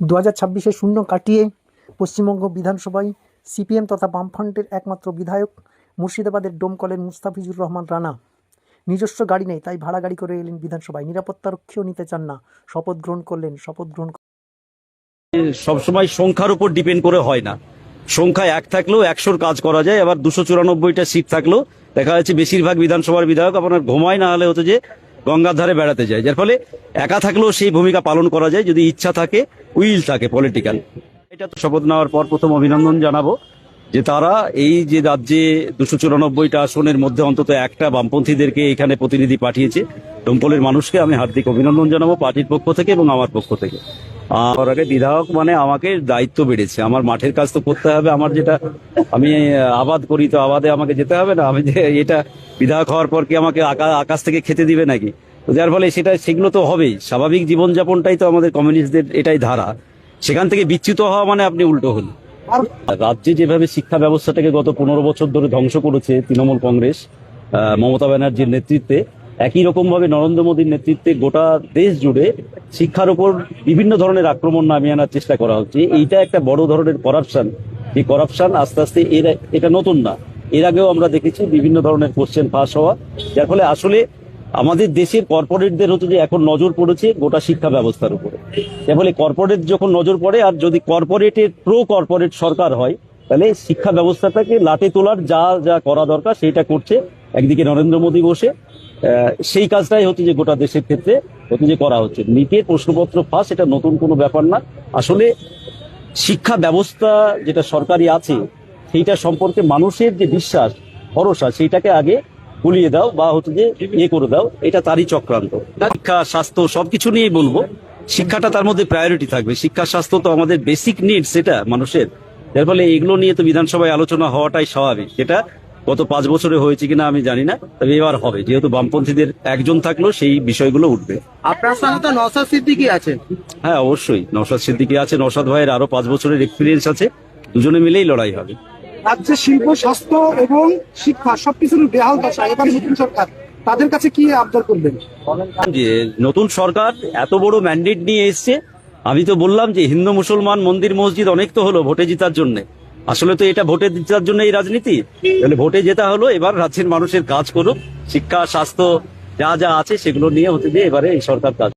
2026-এ শূন্য কাটিয়ে পশ্চিমবঙ্গ বিধানসভায় সিপিএম তথা বামফ্রন্টের একমাত্র বিধায়ক মুর্শিদাবাদের ডোমকলের মুস্তাফিজুর রহমান রানা নিজস্ব গাড়ি নেই, তাই ভাড়া গাড়ি করে এলেন বিধানসভায়। নিরাপত্তারক্ষীও নিতে চান না, শপথ গ্রহণ করলেন। সবসময় সংখ্যার উপর ডিপেন্ড করে হয় না। সংখ্যা এক থাকলেও 100-র কাজ করা যায়। আবার 294টা সিট থাকলেও দেখা যাচ্ছে বেশিরভাগ বিধানসভার বিধায়ক আপনার ঘুমায়, না হলে হচ্ছে যে গঙ্গার ধারে বেড়াতে যায়, যার ফলে একা থাকলেও সেই ভূমিকা পালন করা যায় যদি ইচ্ছা থাকে, উইল থাকে পলিটিক্যাল। এটা তো শপথ নেওয়ার পর প্রথম অভিনন্দন জানাবো যে তারা এই যে রাজ্যে 294টা আসনের মধ্যে অন্তত একটা বামপন্থীদেরকে এখানে প্রতিনিধি পাঠিয়েছে। ডোমকলের মানুষকে আমি হার্দিক অভিনন্দন জানাবো পার্টির পক্ষ থেকে এবং আমার পক্ষ থেকে। আর আগে বিধায়ক মানে আমাকে দায়িত্ব বেড়েছে, আমার মাঠের কাজ তো করতে হবে। আমার যেটা আমি আবাদ করি, তো আবাদে আমাকে যেতে হবে না। আমি যে এটা বিধায়ক হওয়ার পর কি আমাকে আকাশ থেকে খেতে দিবে নাকি? তো যার ফলে সেগুলো তো হবেই। স্বাভাবিক জীবনযাপনটাই তো আমাদের কমিউনিস্টদের এটাই ধারা। সেখান থেকে বিচ্যুত হওয়া মানে আপনি উল্টো হন। রাজ্যে যেভাবে শিক্ষা ব্যবস্থাটাকে গত 15 বছর ধরে ধ্বংস করেছে তৃণমূল কংগ্রেস মমতা ব্যানার্জির নেতৃত্বে, একই রকম ভাবে নরেন্দ্র মোদীর নেতৃত্বে গোটা দেশ জুড়ে শিক্ষার উপর বিভিন্ন ধরনের আক্রমণ নামিয়ে আনার চেষ্টা করা হচ্ছে। এইটা একটা বড় ধরনের করাপশন। এই করাপশন আস্তে আস্তে এটা নতুন না, এর আগেও আমরা দেখেছি বিভিন্ন ধরনের কোশ্চেন পাস হওয়া, যার ফলে আসলে আমাদের দেশের কর্পোরেটদের হচ্ছে যে এখন নজর পড়েছে গোটা শিক্ষা ব্যবস্থার উপরে। এর ফলে কর্পোরেট যখন নজর পড়ে, আর যদি কর্পোরেটের প্রো কর্পোরেট সরকার হয়, তাহলে শিক্ষা ব্যবস্থাটাকে লাটে তোলার যা যা করা দরকার সেইটা করছে একদিকে নরেন্দ্র মোদী বসে। সেই কাজটাই হচ্ছে যে গোটা দেশের ক্ষেত্রে হচ্ছে যে করা হচ্ছে। নিটের প্রশ্নপত্র ফাঁস এটা নতুন কোনো ব্যাপার না। আসলে শিক্ষা ব্যবস্থা যেটা সরকারি আছে সেইটা সম্পর্কে মানুষের যে বিশ্বাস ভরসা সেইটাকে আগে গুলিয়ে দাও বা হচ্ছে যে করে দাও, এটা তারই চক্রান্ত। শিক্ষা স্বাস্থ্য সবকিছু নিয়েই বলবো, শিক্ষাটা তার মধ্যে প্রায়োরিটি থাকবে। শিক্ষা স্বাস্থ্য তো আমাদের বেসিক নিডস এটা মানুষের, এর ফলে এগুলো নিয়ে তো বিধানসভায় আলোচনা হওয়াটাই স্বাভাবিক। সেটা গত 5 বছরে হয়েছে কিনা আমি জানি না, তবে এবার হবে, যেহেতু বামপন্থীদের একজন থাকলেও সেই বিষয়গুলো উঠবে। আপনার সঙ্গে তো নওশাদ সিদ্দিকী আছেন। হ্যাঁ, অবশ্যই নওশাদ সিদ্দিকী আছে। নওশাদ ভাইয়ের আরো 5 বছরের এক্সপিরিয়েন্স আছে, দুজনে মিলেই লড়াই হবে। রাজ্যে শিল্প, স্বাস্থ্য এবং শিক্ষা সবকিছুর বেহাল দশা। এবার নতুন সরকার, তাদের কাছে কি আবদার করবেন? যে নতুন সরকার এত বড় ম্যান্ডেট নিয়ে এসছে, আমি তো বললাম যে হিন্দু মুসলমান মন্দির মসজিদ অনেক তো হলো ভোটে জেতার জন্য। আসলে তো এটা ভোটে জেতার জন্য এই রাজনীতি, তাহলে ভোটে জেতা হলো। এবার রাজ্যের মানুষের কাজ করুক, শিক্ষা স্বাস্থ্য যা যা আছে সেগুলো নিয়ে হতে যে এবারে এই সরকার কাজ